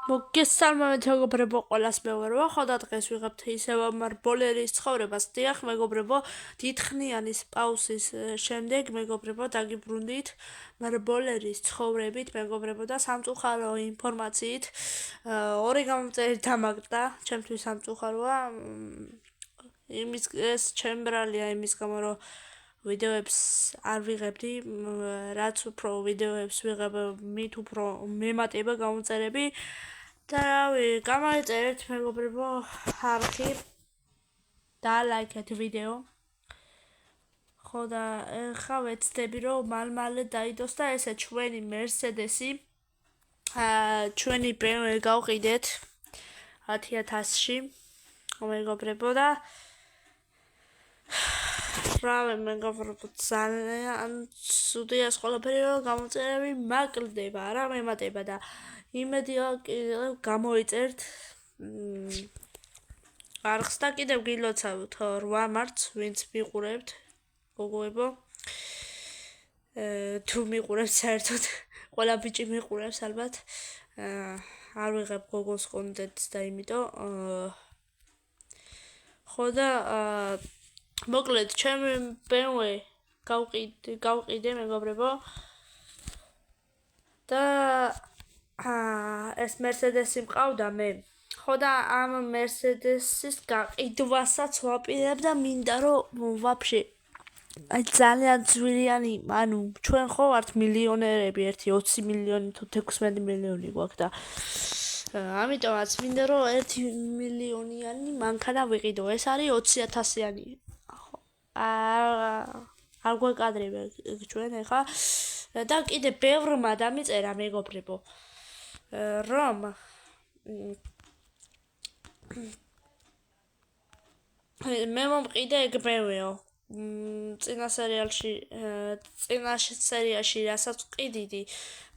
მოგესალმებით მეგობრებო, ყველას მეუბნება, ხოდა დღეს ვიღებთ ისევ მარბოლერის ცხოვრებას. დიახ, მეგობრებო, დიდხნიანის პაუზის შემდეგ მეგობრებო, დაგიბრუნდით მარბოლერის ცხოვრებით, მეგობრებო და სამწუხარო ინფორმაციით ორი გამომწერი დამაგრდა, ჩემთვის სამწუხაროა. იმის ეს ჩემბრალია იმის გამო, რომ ვიდეოებს არ ვიღებდი, რაც უფრო ვიდეოებს ვიღებ, მით უფრო მემატება გამომწერები. და რავი, გამოვიწერეთ მეგობრებო არხი და ლაიქეთ ვიდეო. ხო და ხა ვეცდები რომ მალ-მალე დაიდოს და ესე ჩვენი მერსედესი, ჩვენი BMW გავყიდეთ 10,000-ში მეგობრებო და რავი მეგობრებო, ძალიან ცუდია ეს ყველაფერი, რომ გამოწერები მაკლდება, რა მემატება და იმედია კიდევ გამოვიწერთ არხს და კიდევ გილოცავთ 8 მარტს, ვინც მიყურებთ, გოგოებო. თუ მიყურებთ საერთოდ, ყველა ბიჭი მიყურებს ალბათ. არ ვიღებ გოგოს კონტენტს და იმიტომ ხო და მოკლედ ჩემი BMW გავყიდე მეგობრებო და ეს მერსედესი მყავდა მე. ხო და ამ მერსედესის გაყიდვასაც ვაპირებ და მინდა რომ ვაფშე ძალიან ძვირიანი, ანუ ჩვენ ხო ვართ მილიონერები, 20 მილიონი თუ 16 მილიონი გვაქვს და ამიტომაც მინდა რომ 1 მილიონიანი მანქანა ვიყიდო. ეს არის 20,000-იანი. არ გვეკადრება ჩვენ ახლა და კიდე ბევრმა დამიწერა მეგობრებო, რომ მე მომყიდე ეგ BMW-ო. წინა სერიაში რასაც ვყიდიდი,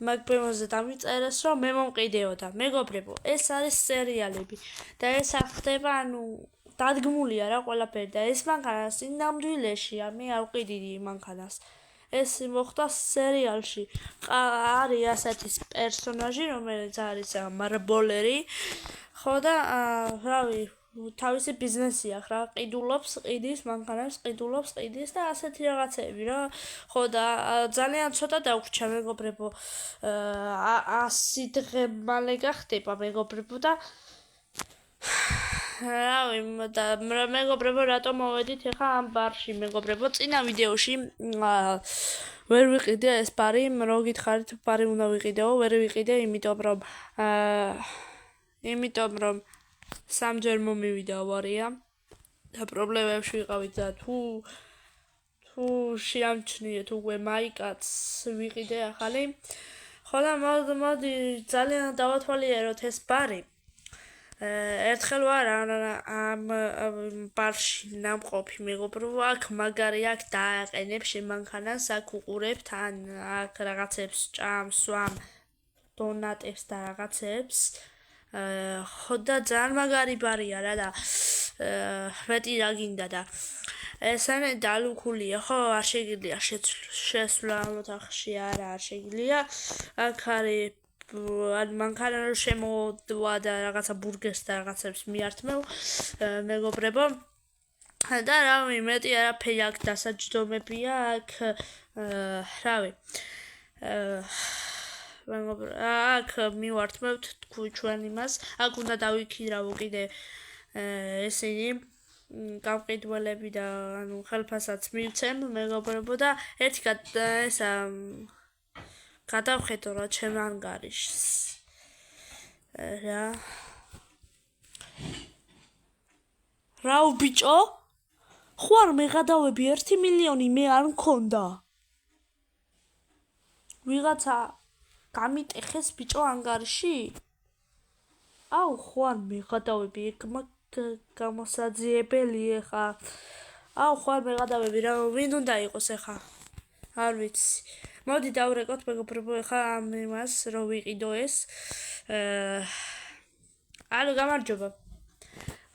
მაგ BMW-ზე დამიწერეს, რომ მე მომყიდეო და მეგობრებო, ეს არის სერიალები და ეს არ ხდება, ანუ დადგმულია რა ყველაფერი და ეს მანქანა სინამდვილეში მე არ ვყიდიდი მანქანას. ეს მოხდა სერიალში. არის ასეთი პერსონაჟი, რომელიც არის მარბოლერი. ხო და რავი, თავისი ბიზნესი აქვს რა, ყიდის მანქანებს, ყიდის და ასეთი რაღაცები რა. ხო და ძალიან ცოტა დაგვრჩა მეგობრებო. 100 დღე მალე გახდება მეგობრებო და რავი, და მეგობრებო, რატომ მოვედით ახლა ამ ბარში მეგობრებო? წინა ვიდეოში ვერ ვიყიდე ეს ბარი, რო გითხარით ბარი უნდა ვიყიდეო, ვერ ვიყიდე, იმიტომ რომ სამჯერ მომივიდა ავარია და პრობლემებში ვიყავით და თუ შეამჩნიეთ უკვე მაიკაც ვიყიდე ახალი. ხო და მოდი ძალიან დავათვალიეროთ ეს ბარი. ერთხელ ვარ ამ ბარში ნამყოფი მეგობრებო, აქ მაგარი აქ დააყენებ შემანქანას, აქ უყურებთ, ან აქ რაღაცებს ჭამს, სვამ, დონატებს და რაღაცებს. ხო და ძალიან მაგარი ბარია რა და მეტი რა გინდა და ესენი დალუქულია, ხო, არ შეგიძლია შესვლა ამ ოთახში, არა, არ შეგიძლია. აქ არის მანქანა რომ შემოდვა და რაღაცა ბურგერს და რაღაცებს მიართმევ მეგობრებო და რავი, მეტი არაფერი აქ დასაჯდომებია, აქ რავი, აქ მივართმევთ ჩვენ იმას, აქ უნდა დავიქირავო კიდე ესენი გამყიდველები და ანუ ხელფასაც მივცემ მეგობრებო და ერთი ესა გადავხედო რა ჩემ ანგარიშს რა. რაუ ბიჭო, ხო არ მეღადავები 1 მილიონი მე არ მქონდა. ვიღაცა გამიტეხეს ბიჭო ანგარიში? აუ, ხო არ მეღადავები, ეგ გამოსაძიებელი ხა. აუ, ხო არ მეღადავები, რა ვინ უნდა იყოს ახლა? არ ვიცი. მოდი დავრეკოთ მეგობრებო ახლა ამ იმას რომ ვიყიდო ეს. ალო, გამარჯობა.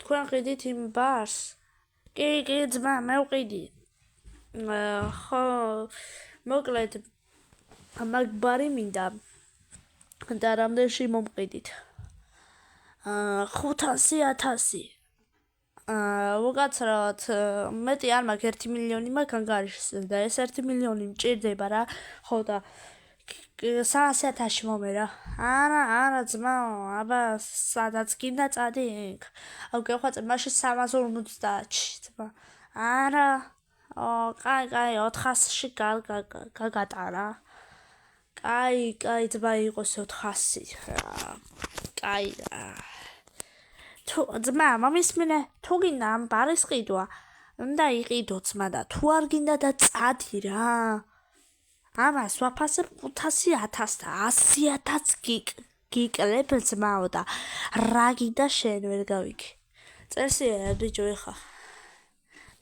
თქვენ ყიდით იმ ბარს? კი, ძმა, მე ვყიდი. ხო, მოკლედ მაგ ბარი მინდა. და რამდენში მომყიდით? 500,000. უკაცრავად მეტი არ მაქვს 1 მილიონი მაქვს ანგარიშზე და ეს 1 მილიონი მჭირდება რა. ხო და 300,000-ში მომერა. არა ძმაო, აბა სადაც გინდა წადი იქ. გეხვაწე მაშინ 350-ში ძმა. არა. კაი 400-ში გაგატარა. კაი ძმა იყოს 400. კაი თუ ძმა მომისმინე თუ გინდა ამ ბარის ყიდვა უნდა იყიდო ძმა და თუ არ გინდა და წადი რა ამას ვაფასებ 500,000 და 100,000 გიკლებ ძმაო და რა გინდა შენ ვერ გავიქი წესიერად ბიჭო ეხა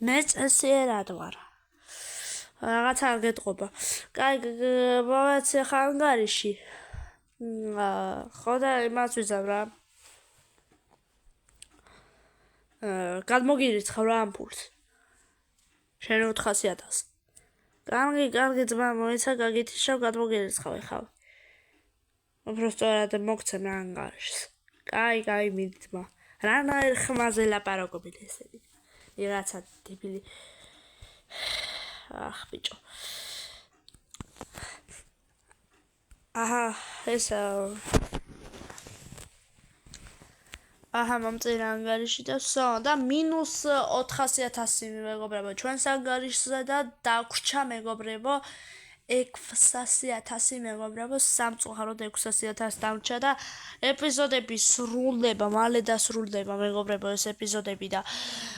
მე წესიერად ვარ რაღაცა არ გეტყობა კაი მოვეცე ხანგარიში ხო და იმას ვიზამ რა გადმოგირიცხავ რა ამ ფულს შენ 400,000 კარგი ძმა მოიცა გაგითიშავ გადმოგირიცხავ ეხლა უბრალოდ მოგცემ რა ანგარიშს კაი მიდი ძმა რანაირ ხმაზე ლაპარაკობთ ესენი რაცა დებილი ბიჭო მომწერა ანგარიში და ვსო და -400,000 მეგობრებო ჩვენს ანგარიშზე და დაგვრჩა მეგობრებო 600,000 მეგობრებო სამწუხაროდ 600,000 დამრჩა და ეპიზოდები სრულდება მალე დასრულდება მეგობრებო ეს ეპიზოდები და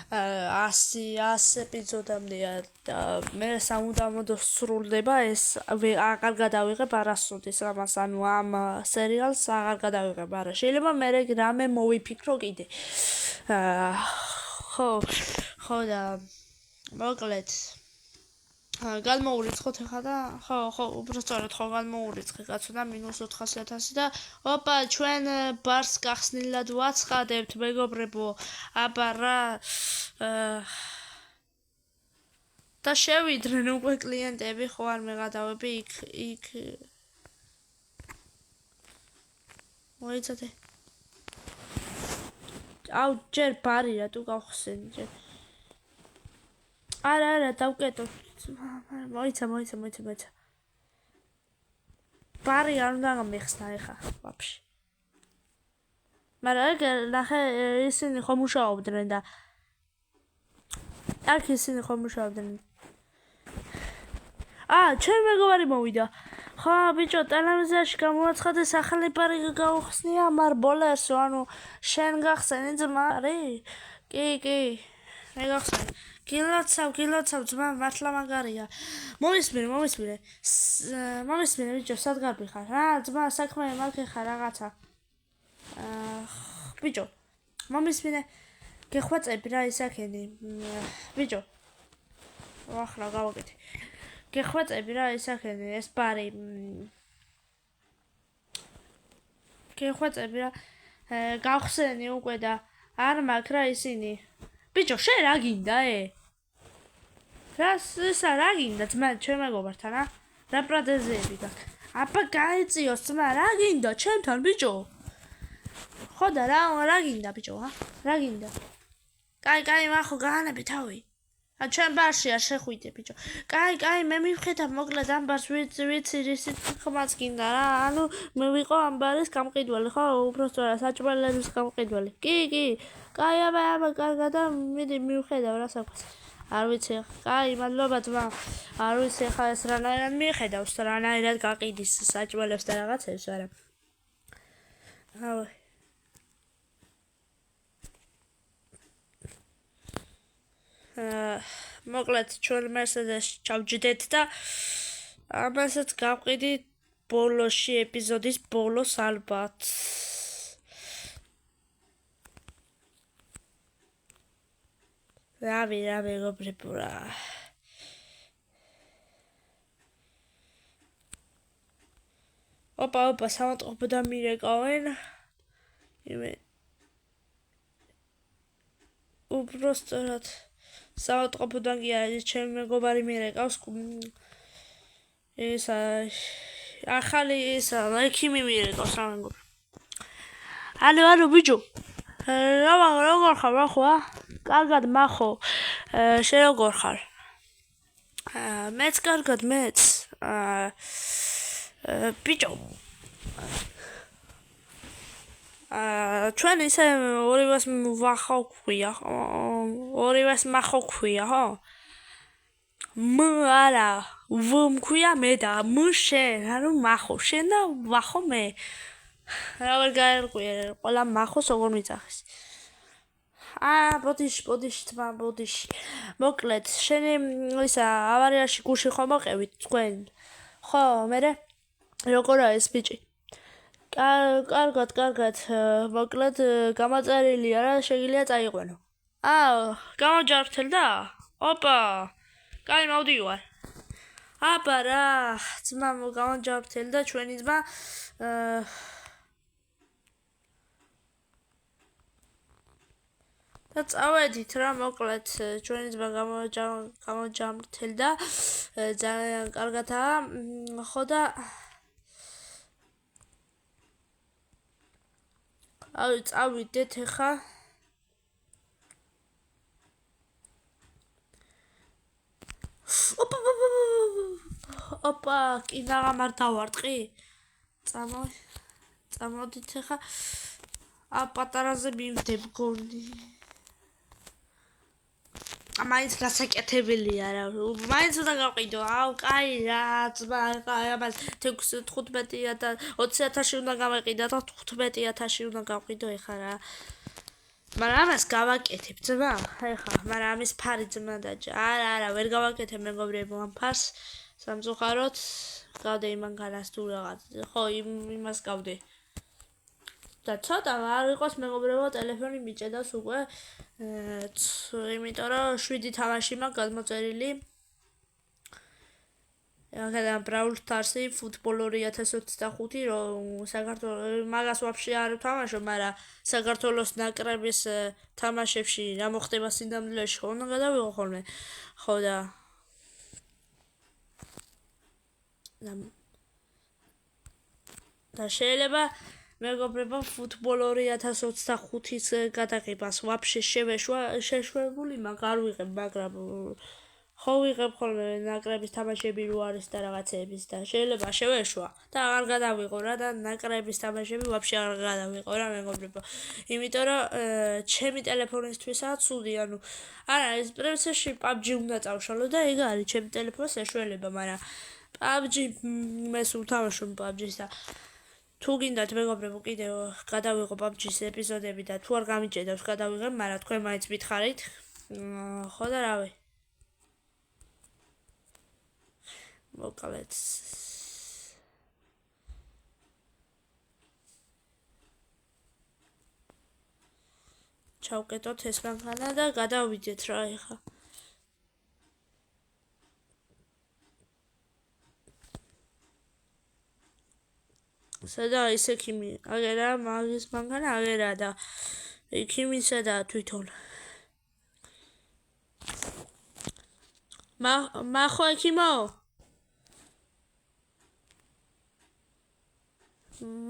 100 ეპიზოდამდეა და მე სამუდამოდ სრულდება ეს აღარ გადავიღებ არასოდეს ამას ანუ ამ სერიალს აღარ გადავიღებ არა შეიძლება მე რამე მოვიფიქრო კიდე ხო და მოკლედ გადმოურიცხოთ ახლა და ხო უბრალოდ ხო გადმოურიცხე კაცო და -400,000 და ოპა ჩვენ ბარს გახსნილად ვაცხადებთ მეგობრებო აბა რა და შევიდნენ უკვე კლიენტები ხო არ მეღადავები იქ მოიცადე ჯერ ბარი რა თუ გავხსენი ჯერ არა დავკეტო მოიცა ბარი არ უნდა გამიხსნა ეხა ვაფშე მაგრამ ნახე ისინი ხომ მუშაობდნენ და აქ ისინი ხომ მუშაობდნენ ჩვენ მეგობარი მოვიდა ხო ბიჭო ტელევიზიაში გამოაცხადე სახელი ბარი გავხსნია მარბოლესო ანუ შენ გახსენი ძმა არი კი მე გახსენი გილოცავ ძმა მართლა მაგარია მომისმინე ბიჭო სად გარბიხარ რა ძმა საქმე მაგ ხარ რაღაცა ბიჭო მომისმინე გეხვაწები რა ისაკენი ბიჭო ახლა გავაკეთე გეხვაწები რა ისაკენი ეს ბარი გეხვაწები რა გავხსენი უკვე და არ მაქვს რა ისინი ბიჭო შენ რა გინდა რასა რა გინდა ძმა ჩვენ მეგობართან რა პრატენზიები გაქვს აბა გაიწიოს ძმა რა გინდა ჩემთან ბიჭო ხო და რა გინდა ბიჭო რა გინდა კაი მახო გაანები თავი ჩვენ ბარში არ შეხვიდე ბიჭო კაი მე მივხედავ მოკლედ ამ ბარს ვიცი რისით ხმაც გინდა რა ანუ მე ვიყო ამ ბარის გამყიდველი ხო უბრალოდ საჭმელების გამყიდველი კი კაი აბა კარგად და მიდი მივხედავ რა საქმეს არ ვიცი კაი მადლობა ძმა არ ვიცი ხა ეს რანაირად მიხედავს რანაირად გაყიდის საჭმელებს და რაღაცებს არა მოკლედ ჩვენ მერსედესში ჩავჯდეთ და ამასაც გავყიდით ბოლოში ეპიზოდის ბოლოს ალბათ რა მეგობრებო რა ოპა სამატყობოდან მირეკავენ იმე უბრალოდ სამატყობოდან კი არის ჩემი მეგობარი მირეკავს ესა ახალი ის ექიმი მირეკავს რა მეგობრო. ალო ბიჭო. როგორ ხარ ახლა? კარგად მახო. შენ როგორ ხარ? მეც კარგად მეც. ბიჭო. ჩვენ ისე ორივეს ვახო ქვია. ორივეს მახო ქვია, ხო? არა, ვმქვია მე და შენ, ანუ მახო, შენ და ვახო მე. როგორ გაერკვია, ყველა მახოს როგორ მიწახის. ბოდიში, თმა, ბოდიში. მოკლედ, შენი ისა ავარიაში გუში ხო მოყევით თქვენ? ხო, მერე როგორ არის ბიჭი? კარგად, მოკლედ გამოწერილია რა, შეგიძლია წაიყვანო. გამოჯართელდა? ოპა. კაი, მოვდივარ. აბა რა, ძმა გამოჯართელდა ჩვენი ძმა. და წავედით რა, მოკლედ ჩვენი ძმა გამოჯართელდა. ძალიან კარგადაა. ხო და წავიდეთ ახლა. ოპა, კი აღარ დავარტყი. წამოდით ახლა. პატარაზე მივდებ გონი. მაინც გასაკეთებელია რა. მაინც უნდა გავყიდო. კაი რა, ძმა, ამას 15,000 და 20,000 უნდა გავიყიდო და 15,000 უნდა გავყიდო ეხა რა. მაგრამ ამას გავაკეთებ, ძმა. ეხა, მაგრამ ამის ფარი ძმა დაჯა. არა, ვერ გავაკეთებ მეგობრებო ამ ფარს. სამწუხაროდ, გავდე იმ მანქანას თუ რაღაც. ხო, იმას გავდე. და ცოტა არ იყოს მეგობრებო, ტელეფონი მიჭედავს უკვე. იმიტომ რომ 7 თამაში მაქვს გადმოწერილი. ახლა Brawl Stars-ი Football 2025 რომ საქართველოს მაგას ვაფშე არ ვთამაშობ, მაგრამ საქართველოს ნაკრების თამაშებში რა მოხდება სინამდვილეში ხო უნდა გადავიღო ხოლმე. ხო და შეიძლება მეგობრებო Football 2025-ის გადაღებას ვაფშე შეშვებული მაგ არ ვიღებ, მაგრამ ხო ვიღებ ხოლმე ნაკრების თამაშები რო არის და რაღაცეების და შეიძლება შევეშვა და აღარ გადავიღო რა და ნაკრების თამაშები ვაფშე არ გადავიღო რა მეგობრებო. იმიტომ რომ ჩემი ტელეფონისთვისაა ცუდი, ანუ არა ეს პრინციპში PUBG უნდა წავშალო და ეგ არის ჩემი ტელეფონის საშუალება, მაგრამ PUBG მეს ვთამაშობ PUBG-ს და თუ გინდათ მეგობრებო კიდევ გადავიღო PUBG-ის ეპიზოდები და თუ არ გამიჭედავს გადავიღებ, მაგრამ თქვენ მაინც მითხარით. ხო და რავი. მოკლედ. ჩავკეტოთ ეს მანქანა და გადავიდეთ რა ეხა. სადა ის ექიმი აგერა მაგის მანქანა აგერა და ექიმი სადა თვითონ მახო ექიმო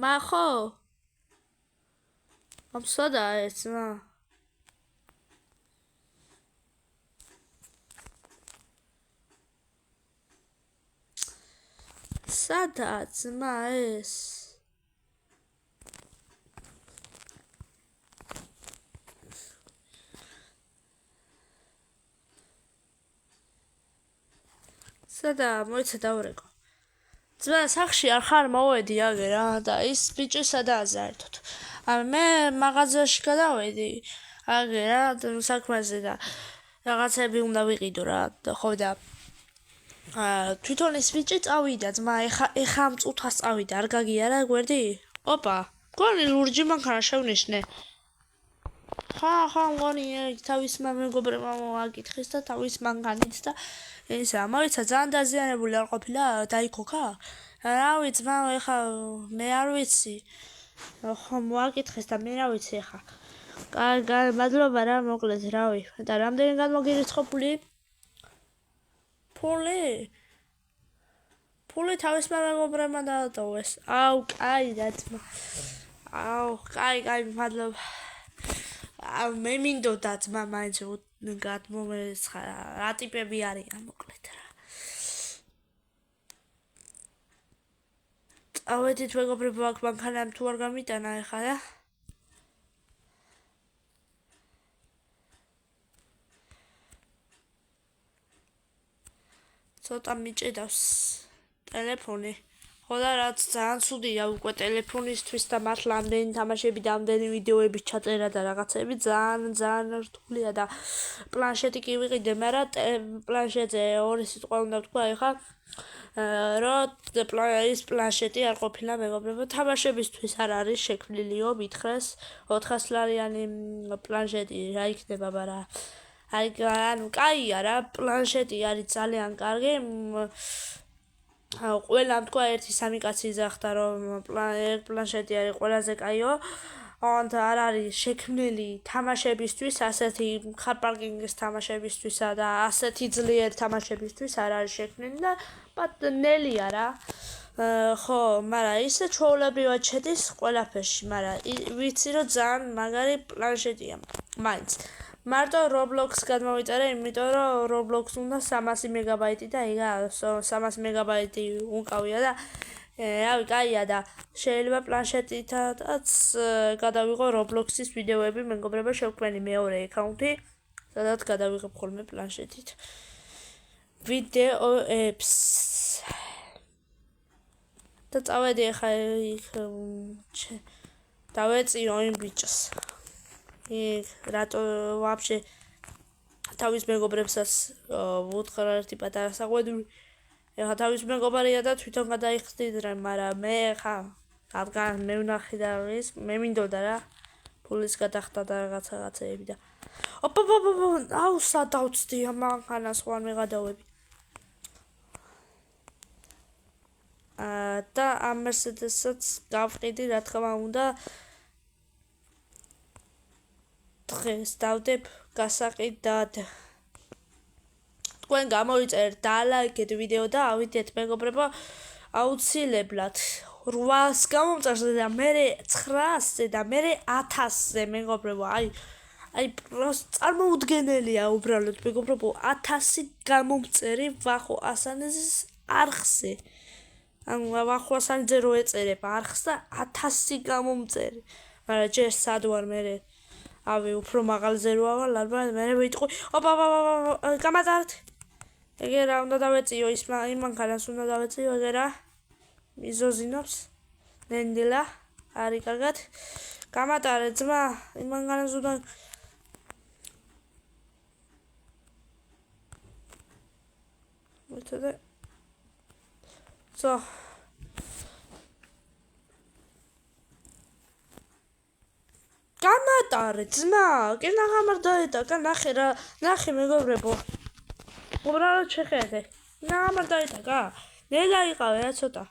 მახო ამ სადა ეს სადა ძმა ეს სადა მოიცა დავრეკო ძმა სახში არ ხარ მოვედი აგერა და ის ბიჭი სადაა საერთოდ მე მაღაზიაში გადავედი აგერა საქმეზე და რაღაცები უნდა ვიყიდო რა ხო და თვითონ ეს ბიჭი წავიდა ძმა ეხა ამ წუთას წავიდა არ გაგიარა გვერდი ოპა გონი ლურჯი მანქანა შევნიშნე ხა მგონი თავის მეგობრებმა მოაკითხეს და თავის მანქანით და ისა მოიცა ძალიან დაზიანებული არ ყოფილა დაიქოქა რავი ძმა ეხა მე არ ვიცი ხო მოაკითხეს და მე რა ვიცი ეხა მადლობა რა მოკლედ რავი და რამდენი გამოგირიცხებული ფული თავისმა მეგობრებმა დაატოვეს. აუ, კაი რა ძმა. აუ, კაი, მადლობა. აუ, მე მინდოდა ძმა მაინც გადმომეცხარა. რა ტიპები არიან მოკლედ რა. ავედით მეგობრებო, აქ მანქანამ თუ არ გამიტანა ეხლა რა. ცოტა მიჭედავს ტელეფონი. ხოლა რაც ძალიან ცუდია უკვე ტელეფონისთვის და მართლა ამდენი თამაშები და ამდენი ვიდეოები ჩაწერა და რაღაცები ძალიან რთულია და პლანშეტი კი ვიყიდე, მაგრამ პლანშეტზე ორი სიტყვა უნდა ვთქვა ეხლა რომ ის პლანშეტი არ ყოფილა მეგობრებო, თამაშებისთვის არ არის შექმნილიო, მითხრეს 400 ლარიანი პლანშეტი რა იქნება, მაგრამ ანუ კაია რა, პლანშეტი არის ძალიან კარგი. ყველამ თქვა ერთი სამი კაცი იძახდა რომ პლანშეტი არის ყველაზე კაიო. ანდა არ არის შექმნილი თამაშებისთვის, ასეთი ხარპარკინგის თამაშებისთვისა და ასეთი ძლიერ თამაშებისთვის არ არის შექმნილი და ნელია რა. ხო, მაგრამ ისე ჩვეულებრივად შედის ყველაფერში, მაგრამ ვიცი რომ ძალიან მაგარი პლანშეტია. მაინც მარტო Roblox გადმოვიწერე, იმიტომ რომ Roblox უნდა 300 მეგაბაიტი და იგა 300 მეგაბაიტი უკავია და რავი, კაია და შეიძლება პლანშეტითაც გადავიღო Roblox-ის ვიდეოები, მეგობრებო, შევქმენი მეორე აკაუნთი, სადაც გადავიღებ ხოლმე პლანშეტით ვიდეოებს. და წავედი ახლა იქ დავეწიო იმ ბიჭს. რატო ვაფშე თავის მეგობრებსაც ვუთხრა ერთი პატარა საყვედური. ეხლა თავის მეგობარია და თვითონ გადაიხდიდნენ, მაგრამ მე ხა რადგან მე ვნახე და ის მე მინდოდა რა ფულის გადახდა და რაღაცეები და აუ სადავწდი ამანქანას ხო არ მეღადავები. და ამ Mercedes-საც გავყიდი რა თქმა უნდა. დღეს დავდებ გასაყიდად. თქვენ გამოიწერეთ და ლაიქეთ ვიდეო და ავიდეთ მეგობრებო, აუცილებლად 800 გამომწერზე და მე 900-ზე და მე 1000-ზე მეგობრებო, აი პროსტ წარმოუდგენელია უბრალოდ მეგობრებო, 1000 გამომწერი ვახო ასანეზის არხზე. ანუ ვახო ასანეზე რო ეწერებ არხს და 1000 გამომწერი. მაგრამ ჯერ სად ვარ მე ავი უფრო მაღალზე რო ავალ, ალბათ მე ვიტყვი. ოპა, გამატარეთ. ეგ რა უნდა დავეწიო ის მანქანას უნდა დავეწიო ეგ რა. მიზოზინობს. ნენდილა, არის კარგად. გამატარეთ ძმა, იმ მანქანას უნდა ვეთადე. გამატარე ძმა, კი გამარტოეთ, ნახე რა, ნახე მეგობრებო. უბრალოდ შეხედე. გამარტოეთ, ნელა იყავე რა ცოტა.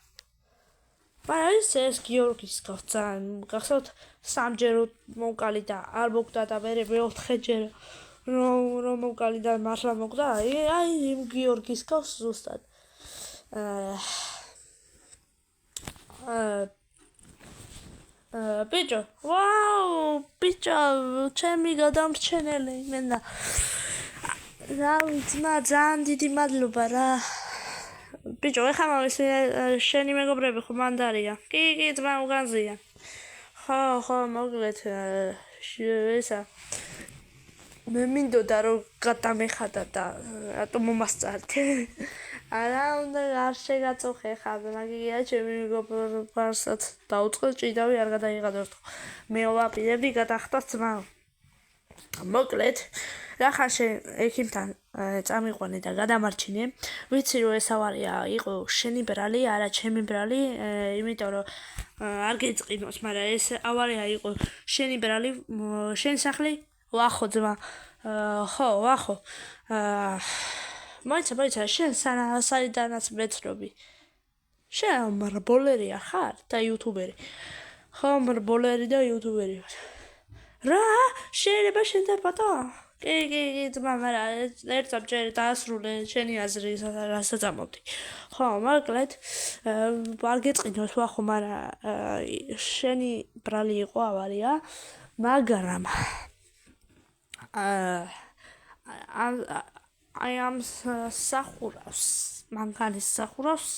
მაგრამ ეს გიორგის ძალიან გახსოვთ სამჯერ მოვკალი და არ მოგდა და მე მეოთხეჯერ რომ მოვკალი და მართლა მოგდა. აი იმ გიორგის გავს ზუსტად. ბიჭო, ვაუ, ბიჭო, ჩემი გადამრჩენელი მენა. რა ვიცი, ძალიან დიდი მადლობა რა. ბიჭო, ეხლა მოვისმე შენი მეგობრები ხომ მანდარია. კი, ძმა უგანზია. ხო, მოკლედ ესა. მე მინდოდა რომ გადამეხადა და რატომ მომასწარეთ. არა უნდა არ შეგაწუხე ხა, მაგია ჩემი მეგობრებსაც დაუწყო ჭიდავი არ გადაიღადოთ. მე ვაპირებდი გადახტა ძმა. მოკლედ რახან ექიმთან წამიყვანე და გადამარჩინე. ვიცი რომ ეს ავარია იყო შენი ბრალი, არა ჩემი ბრალი, იმიტომ რომ არ გეწყინოს, მაგრამ ეს ავარია იყო შენი ბრალი, შენ სახლი? ვახო ძმა. ხო, ვახო. მოიცა, შენ საიდანაც მეცნობი. შენ მარბოლერი ხარ და იუთუბერი. ხო, მარბოლერი და იუთუბერი ვარ. რა? შეიძლება შენ და პატა? კი, ძმა, მაგრამ ერთ საბჭერ დაასრულე შენი აზრი, რასაც ამბობდი. ხო, მოკლედ, არ გეწყინოს ვახო, მაგრამ შენი ბრალი იყო ავარია, მაგრამ აი ამ სახურავს, მანქანის სახურავს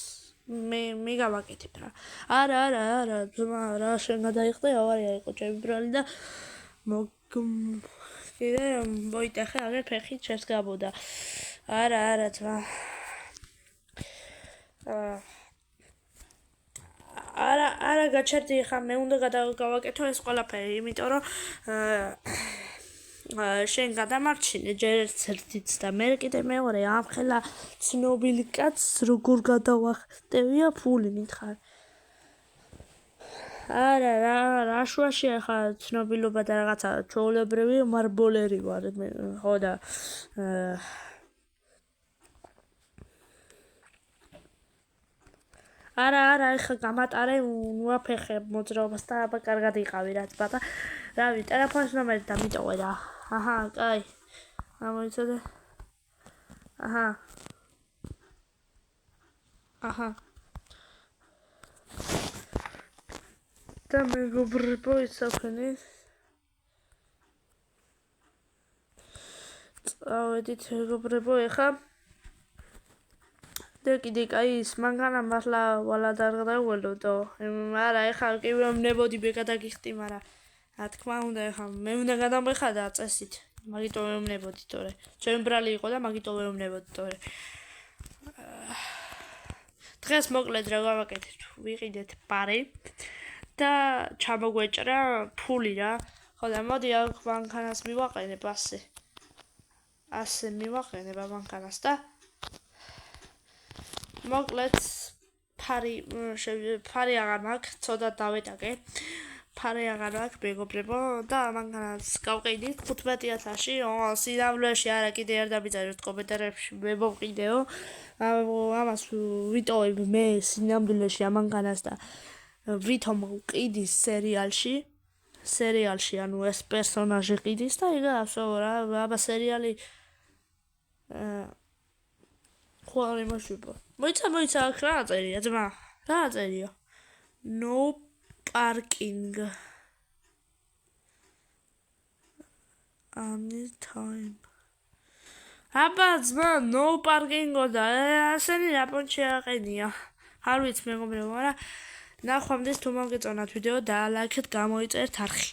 მე გავაკეთებ რა. არა, ძმა, რა შენ გადაიხდე, ავარია იყო ჩემი ბრალი და კიდე მოიტეხე აგერ ფეხით შესგაბოდა. არა, ძმა. არა გაჩერდი ხა მე უნდა გავაკეთო ეს ყველაფერი, იმიტომ რომ შენ გადამარჩინე ჯერ ერთიც და მე კიდე მეორე ამ ხელა ცნობილი კაცს როგორ გადავახტევია ფული მითხარ. არა რა შუაშია ხა ცნობილობა და რაღაცა ჩვეულებრივი მარბოლერი ვარ ხო და არა ხა გამატარე უაფეხე მოძრაობას და აბა კარგად იყავი რაც ბატა რავი ტელეფონის ნომერი დამიტოვე და აჰა კაი ამოიცადე აჰა და მეგობრებო ისაფენის წავედით მეგობრებო ეხა და კიდე კაი ის მანქანა მართლა ვალად არ გადაუველოდო არა ეხა კი ვემნებოდი ბეკა დაგიხტი მაგრამ რა თქმა უნდა ეხა მე უნდა გადამეხადა წესით მაგიტო ვემნებოდი თორე ჩემი ბრალი იყო და მაგიტო ვემნებოდი თორე დღეს მოკლედ რა გავაკეთეთ ვიყიდეთ პარი და ჩამოგვეჭრა ფული რა ხო და მოდი აქ მანქანას მივაყენებ ასე მივაყენებ მანქანას და მოკლედ ფარი აღარ მაქვს ცოტა დავეტაკე ფარი აღარ მაქვს მეგობრებო და მანქანას გავყიდით 15,000-ში სინამდვილეში არა კიდე არ დამიწერეთ კომენტარებში მე მოვყიდეო ამას ვიტოვებ მე სინამდვილეში ამ მანქანას და ვითომ ყიდის სერიალში ანუ ეს პერსონაჟი ყიდის და იგავსო რა აბა სერიალი ხო არ იმაშუპა მოიცა აქ რა წერია ძმა რა წერია no parking anytime აბა ძმა no parking-ო და ასენი რა პონჩი აყენია არ ვიცი მეგობრებო მაგრამ ნახვამდის თუ მოგეწონათ ვიდეო და ლაიქეთ გამოიწერთ არხი